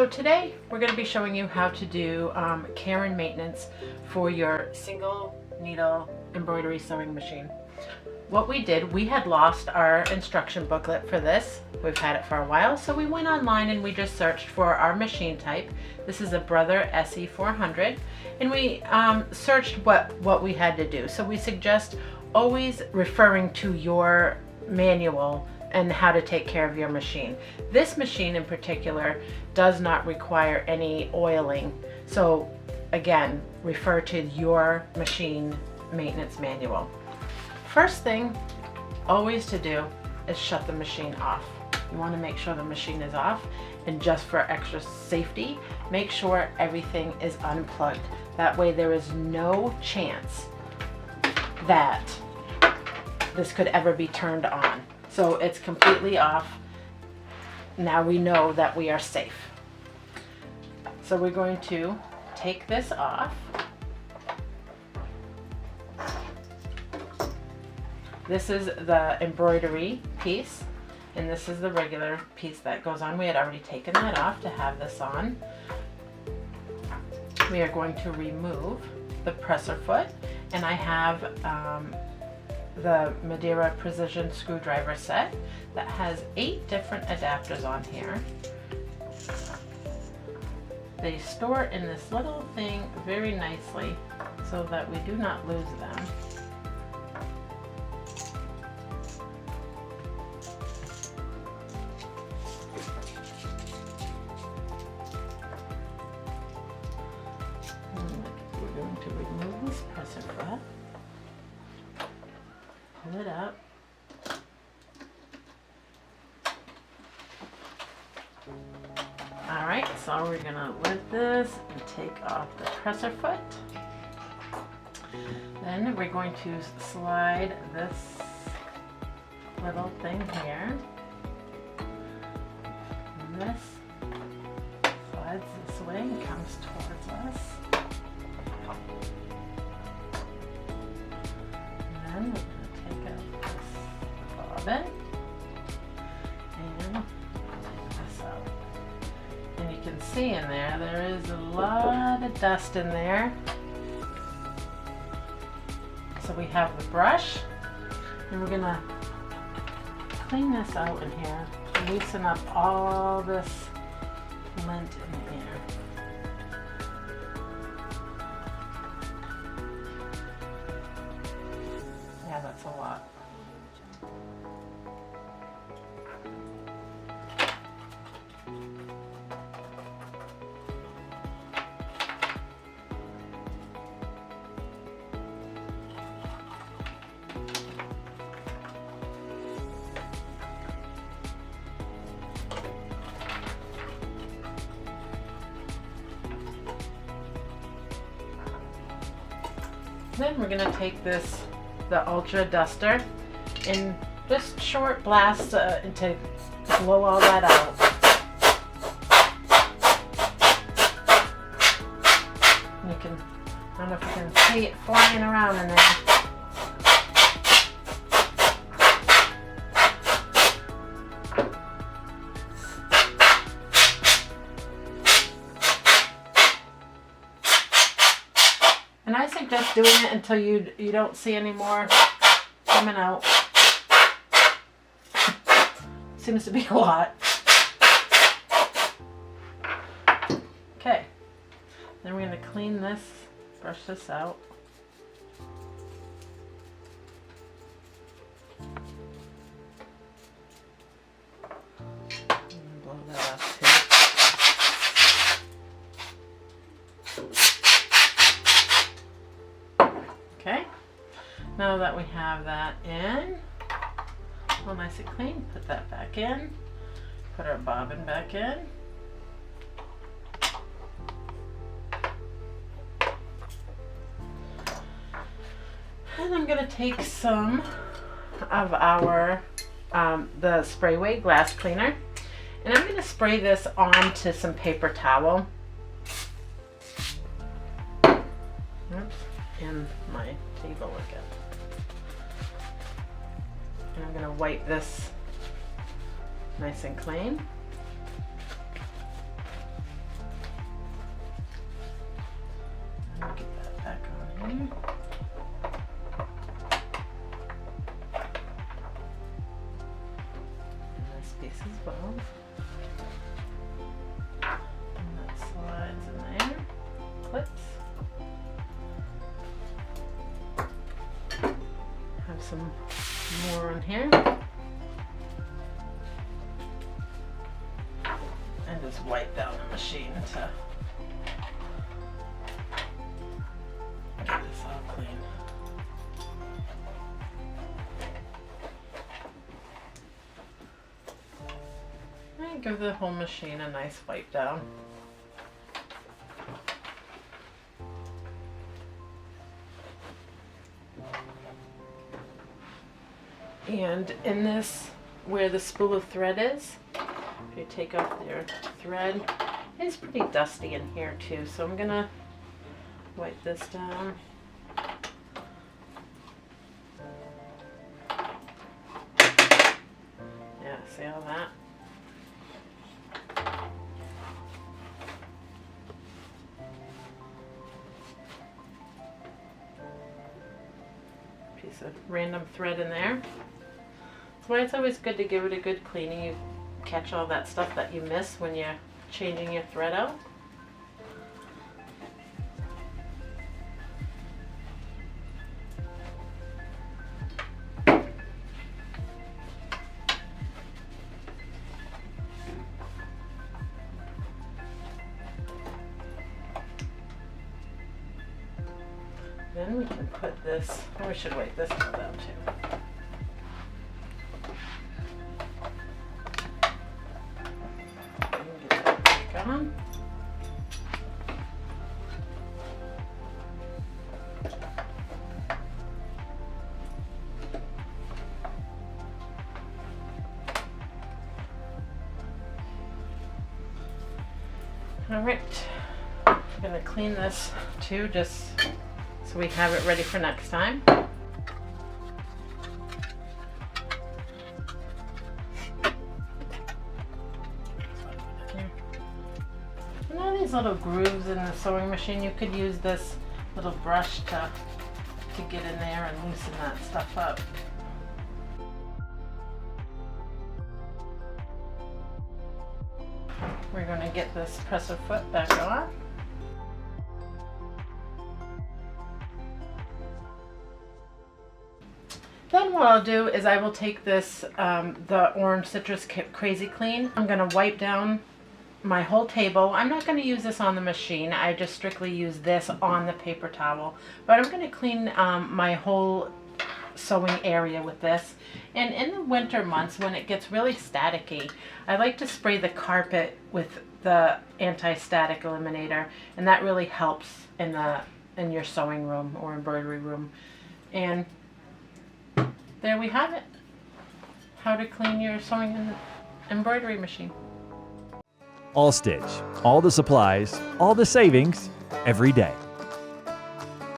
So today we're going to be showing you how to do care and maintenance for your single needle embroidery sewing machine. What we did, we had lost our instruction booklet for this. We've had it for a while, so we went online and we just searched for our machine type. This is a Brother SE400, and we searched what we had to do. So we suggest always referring to your manual and how to take care of your machine. This machine in particular does not require any oiling. So again, refer to your machine maintenance manual. First thing always to do is shut the machine off. You want to make sure the machine is off, and just for extra safety, make sure everything is unplugged. That way there is no chance that this could ever be turned on. So it's completely off. Now we know that we are safe. So we're going to take this off. This is the embroidery piece, and this is the regular piece that goes on. We had already taken that off to have this on. We are going to remove the presser foot, and I have the Madeira precision screwdriver set that has 8 different adapters on here. They store in this little thing very nicely so that we do not lose them. We're going to remove this presser foot. Pull it up. Alright, so we're going to lift this and take off the presser foot. Then we're going to slide this little thing here. And this slides this way and comes towards us. And then we're going to take out this bobbin and take this out. And you can see in there is a lot of dust in there. So we have the brush, and we're going to clean this out in here, loosen up all this lint in here. Yeah, that's a lot. Then we're going to take the Ultra Duster, and just short blasts to blow all that out. And you can, I don't know if you can see it flying around in there. And I suggest doing it until you don't see any more coming out. Seems to be a lot. Okay. Then we're going to clean this, brush this out. And blow that off too. Okay, now that we have that in, all nice and clean, put that back in, put our bobbin back in. And I'm going to take some of our, the Sprayway glass cleaner, and I'm going to spray this onto some paper towel. Oops. In my table again. And I'm going to wipe this nice and clean. And this piece as well. And that slides in there. Clips. Have some more on here. And just wipe down the machine to get this all clean. And give the whole machine a nice wipe down. And in this, where the spool of thread is, if you take off your thread, it's pretty dusty in here too, so I'm gonna wipe this down. Yeah, see all that? Piece of random thread in there. That's why it's always good to give it a good cleaning. You catch all that stuff that you miss when you're changing your thread out. Then we can put this, or we should wipe this one down too. On. All right, I'm gonna clean this too, just so we have it ready for next time. Little grooves in the sewing machine, you could use this little brush to get in there and loosen that stuff up. We're going to get this presser foot back on. Then what I'll do is I will take this, the orange Citrus Kip Crazy Clean. I'm going to wipe down my whole table. I'm not going to use this on the machine. I just strictly use this on the paper towel. But I'm going to clean my whole sewing area with this. And in the winter months when it gets really staticky, I like to spray the carpet with the anti-static eliminator, and that really helps in your sewing room or embroidery room. And there we have it. How to clean your sewing and embroidery machine. AllStitch, all the supplies, all the savings, every day.